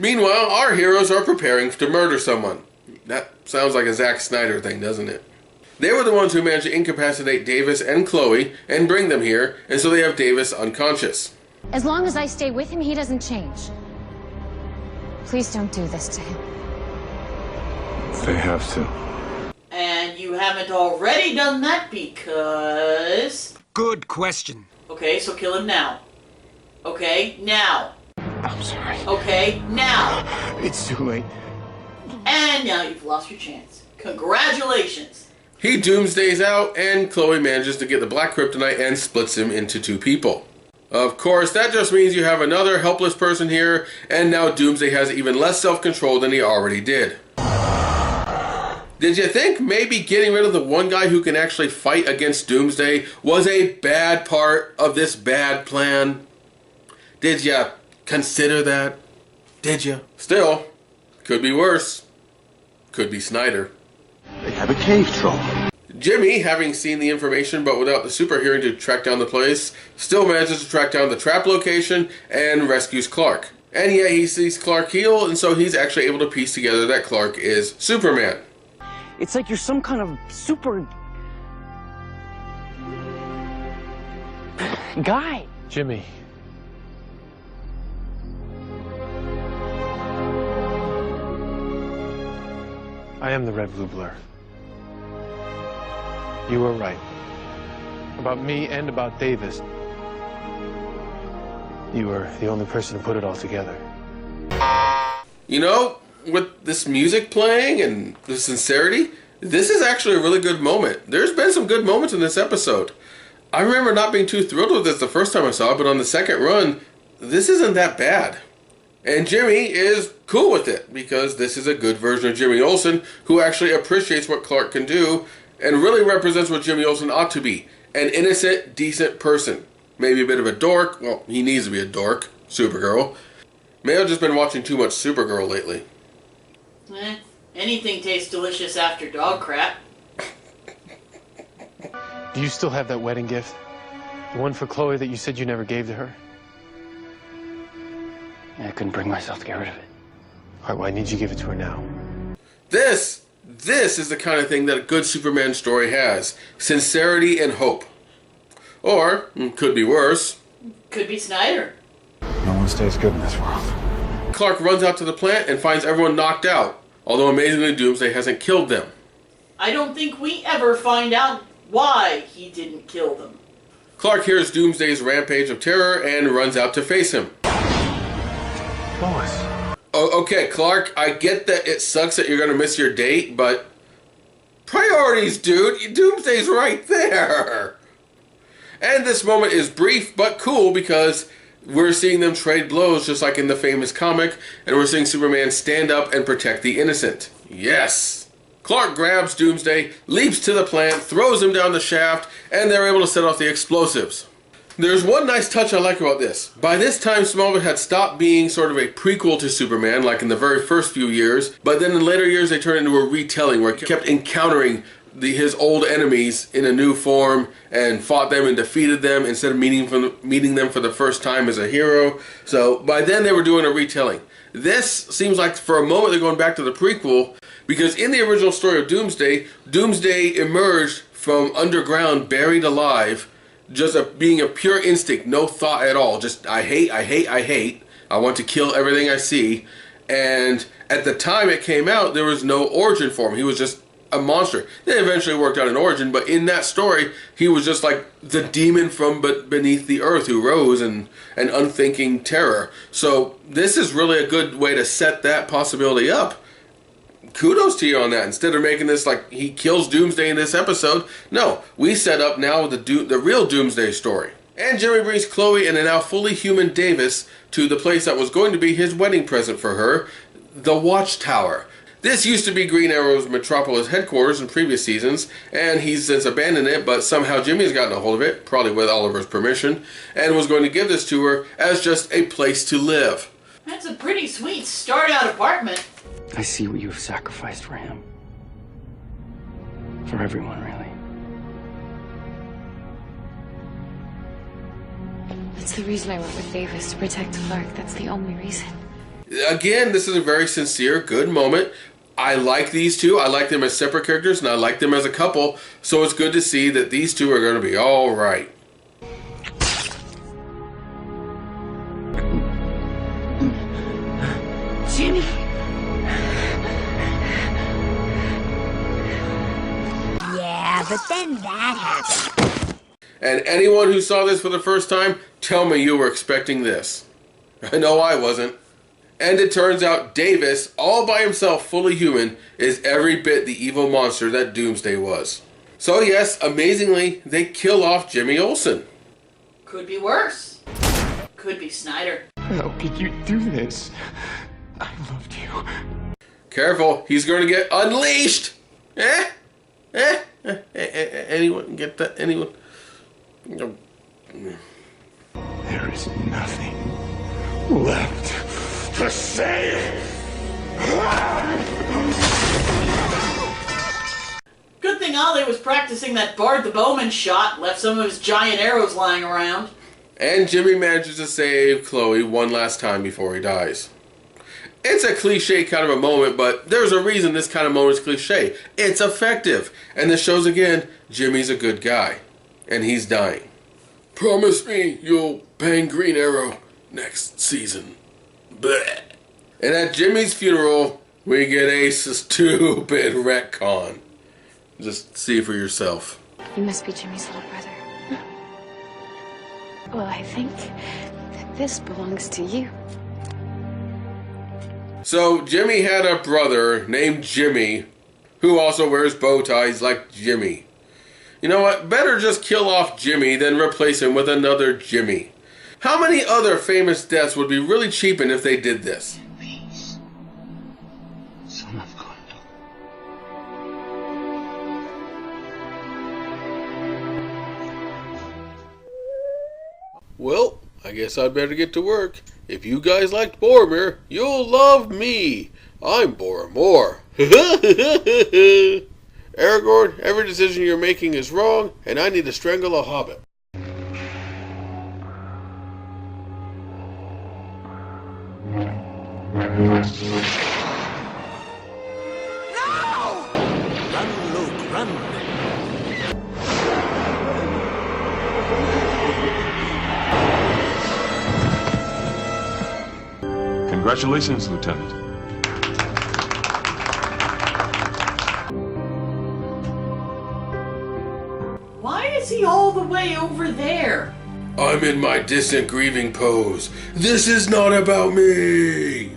Meanwhile, our heroes are preparing to murder someone. That sounds like a Zack Snyder thing, doesn't it? They were the ones who managed to incapacitate Davis and Chloe and bring them here, and so they have Davis unconscious. As long as I stay with him, he doesn't change. Please don't do this to him. They have to. And you haven't already done that because... Good question. Okay, so kill him now. Okay, now. I'm sorry. Okay, now. It's too late. And now you've lost your chance. Congratulations. He doomsdays out, and Chloe manages to get the black kryptonite and splits him into two people. Of course, that just means you have another helpless person here, and now Doomsday has even less self-control than he already did. Did you think maybe getting rid of the one guy who can actually fight against Doomsday was a bad part of this bad plan? Did you consider that? Did you? Still, could be worse. Could be Snyder. They have a cave troll. Jimmy, having seen the information but without the super hearing to track down the place, still manages to track down the trap location and rescues Clark. And yet he sees Clark heal, and so he's actually able to piece together that Clark is Superman. It's like you're some kind of super... guy. Jimmy. I am the Red Blue Blur. You were right. About me and about Davis. You were the only person to put it all together. You know, with this music playing and the sincerity, this is actually a really good moment. There's been some good moments in this episode. I remember not being too thrilled with this the first time I saw it, but on the second run, this isn't that bad. And Jimmy is cool with it, because this is a good version of Jimmy Olsen who actually appreciates what Clark can do and really represents what Jimmy Olsen ought to be. An innocent, decent person. Maybe a bit of a dork. Well, he needs to be a dork. Supergirl. May have just been watching too much Supergirl lately. Anything tastes delicious after dog crap. Do you still have that wedding gift? The one for Chloe that you said you never gave to her? I couldn't bring myself to get rid of it. All right, well, I need you to give it to her now. This is the kind of thing that a good Superman story has. Sincerity and hope. Or, could be worse. Could be Snyder. No one stays good in this world. Clark runs out to the plant and finds everyone knocked out. Although amazingly, Doomsday hasn't killed them. I don't think we ever find out why he didn't kill them. Clark hears Doomsday's rampage of terror and runs out to face him. Lois. Oh, okay, Clark, I get that it sucks that you're going to miss your date, but priorities, dude. Doomsday's right there. And this moment is brief but cool because we're seeing them trade blows just like in the famous comic, and we're seeing Superman stand up and protect the innocent. Yes. Clark grabs Doomsday, leaps to the plant, throws him down the shaft, and they're able to set off the explosives. There's one nice touch I like about this. By this time, Smallville had stopped being sort of a prequel to Superman, like in the very first few years, but then in later years they turned into a retelling where he kept encountering his old enemies in a new form and fought them and defeated them instead of meeting them for the first time as a hero. So by then they were doing a retelling. This seems like for a moment they're going back to the prequel, because in the original story of Doomsday, Doomsday emerged from underground buried alive, just being a pure instinct, no thought at all. Just, I hate. I want to kill everything I see. And at the time it came out, there was no origin for him. He was just a monster. They eventually worked out an origin, but in that story, he was just like the demon from beneath the earth who rose and an unthinking terror. So this is really a good way to set that possibility up. Kudos to you on that. Instead of making this like he kills Doomsday in this episode, no, we set up now the real Doomsday story. And Jimmy brings Chloe and a now fully human Davis to the place that was going to be his wedding present for her, the Watchtower. This used to be Green Arrow's Metropolis headquarters in previous seasons, and he's since abandoned it, but somehow Jimmy's gotten a hold of it, probably with Oliver's permission, and was going to give this to her as just a place to live. That's a pretty sweet start-out apartment. I see what you have sacrificed for him. For everyone, really. That's the reason I went with Davis, to protect Clark. That's the only reason. Again, this is a very sincere, good moment. I like these two. I like them as separate characters, and I like them as a couple. So it's good to see that these two are going to be all right. Jimmy! Yeah, but then that happened. And anyone who saw this for the first time, tell me you were expecting this. I know I wasn't. And it turns out Davis, all by himself, fully human, is every bit the evil monster that Doomsday was. So yes, amazingly, they kill off Jimmy Olsen. Could be worse. Could be Snyder. How could you do this? I loved you. Careful, he's going to get unleashed! Anyone get that? Anyone? No. There is nothing left to say. Good thing Ollie was practicing that Bard the Bowman shot, left some of his giant arrows lying around. And Jimmy manages to save Chloe one last time before he dies. It's a cliche kind of a moment, but there's a reason this kind of moment is cliche. It's effective. And this shows again, Jimmy's a good guy. And he's dying. Promise me you'll bang Green Arrow next season. Blech. And at Jimmy's funeral, we get a stupid retcon. Just see for yourself. You must be Jimmy's little brother. Well, I think that this belongs to you. So, Jimmy had a brother named Jimmy, who also wears bow ties like Jimmy. You know what? Better just kill off Jimmy than replace him with another Jimmy. How many other famous deaths would be really cheapened if they did this? Peace, son of God. Well, I guess I'd better get to work. If you guys liked Boromir, you'll love me. I'm Boromir. Aragorn, every decision you're making is wrong, and I need to strangle a hobbit. Run, Luke, run! Congratulations, Lieutenant. Why is he all the way over there? I'm in my distant grieving pose. This is not about me.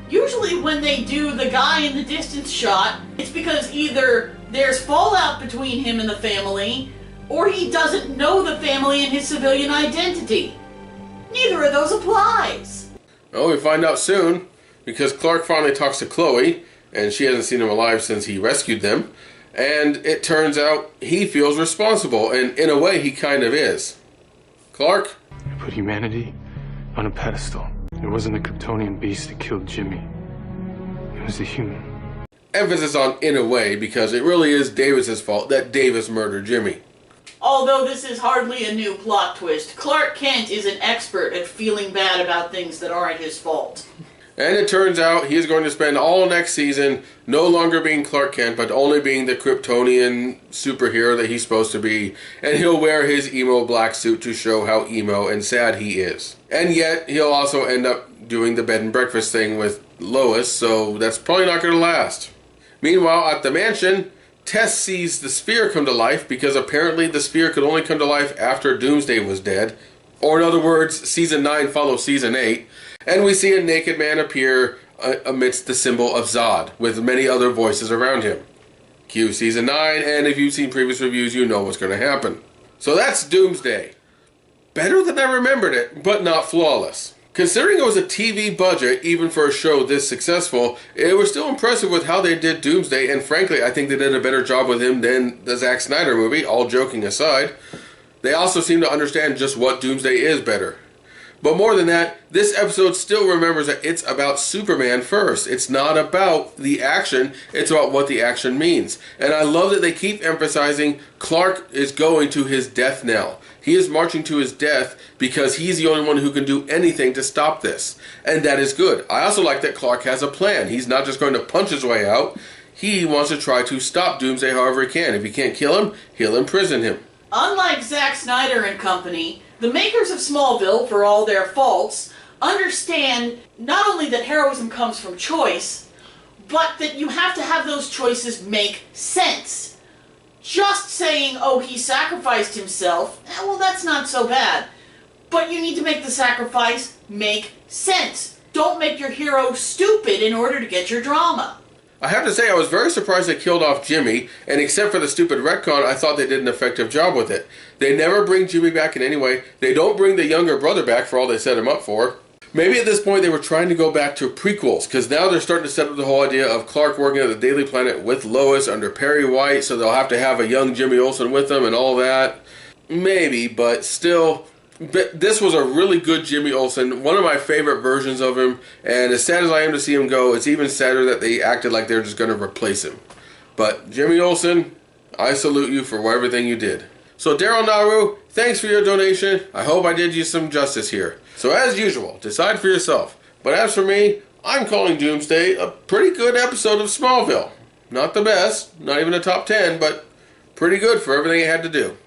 Usually when they do the guy in the distance shot, it's because either there's fallout between him and the family, or he doesn't know the family and his civilian identity. Neither of those applies. Well, we find out soon, because Clark finally talks to Chloe, and she hasn't seen him alive since he rescued them, and it turns out he feels responsible, and in a way he kind of is. Clark? I put humanity on a pedestal. It wasn't the Kryptonian beast that killed Jimmy. It was the human. Emphasis on in a way, because it really is Davis's fault that Davis murdered Jimmy. Although this is hardly a new plot twist, Clark Kent is an expert at feeling bad about things that aren't his fault. And it turns out he is going to spend all next season no longer being Clark Kent, but only being the Kryptonian superhero that he's supposed to be. And he'll wear his emo black suit to show how emo and sad he is. And yet, he'll also end up doing the bed and breakfast thing with Lois, so that's probably not going to last. Meanwhile, at the mansion, Tess sees the sphere come to life because apparently the sphere could only come to life after Doomsday was dead. Or in other words, Season 9 follows Season 8. And we see a naked man appear amidst the symbol of Zod, with many other voices around him. Cue Season 9, and if you've seen previous reviews, you know what's going to happen. So that's Doomsday. Better than I remembered it, but not flawless. Considering it was a TV budget, even for a show this successful, it was still impressive with how they did Doomsday, and frankly, I think they did a better job with him than the Zack Snyder movie, all joking aside. They also seem to understand just what Doomsday is better. But more than that, this episode still remembers that it's about Superman first. It's not about the action, it's about what the action means. And I love that they keep emphasizing Clark is going to his death knell. He is marching to his death because he's the only one who can do anything to stop this. And that is good. I also like that Clark has a plan. He's not just going to punch his way out. He wants to try to stop Doomsday however he can. If he can't kill him, he'll imprison him. Unlike Zack Snyder and company, the makers of Smallville, for all their faults, understand not only that heroism comes from choice, but that you have to have those choices make sense. Just saying, oh, he sacrificed himself, well, that's not so bad. But you need to make the sacrifice make sense. Don't make your hero stupid in order to get your drama. I have to say, I was very surprised they killed off Jimmy, and except for the stupid retcon, I thought they did an effective job with it. They never bring Jimmy back in any way. They don't bring the younger brother back for all they set him up for. Maybe at this point they were trying to go back to prequels, because now they're starting to set up the whole idea of Clark working at the Daily Planet with Lois under Perry White, so they'll have to have a young Jimmy Olsen with them and all that. Maybe, but still... But this was a really good Jimmy Olsen, one of my favorite versions of him, and as sad as I am to see him go, it's even sadder that they acted like they're just going to replace him. But Jimmy Olsen, I salute you for everything you did. So Daryl Naru, thanks for your donation. I hope I did you some justice here. So as usual, decide for yourself. But as for me, I'm calling Doomsday a pretty good episode of Smallville. Not the best, not even a top 10, but pretty good for everything it had to do.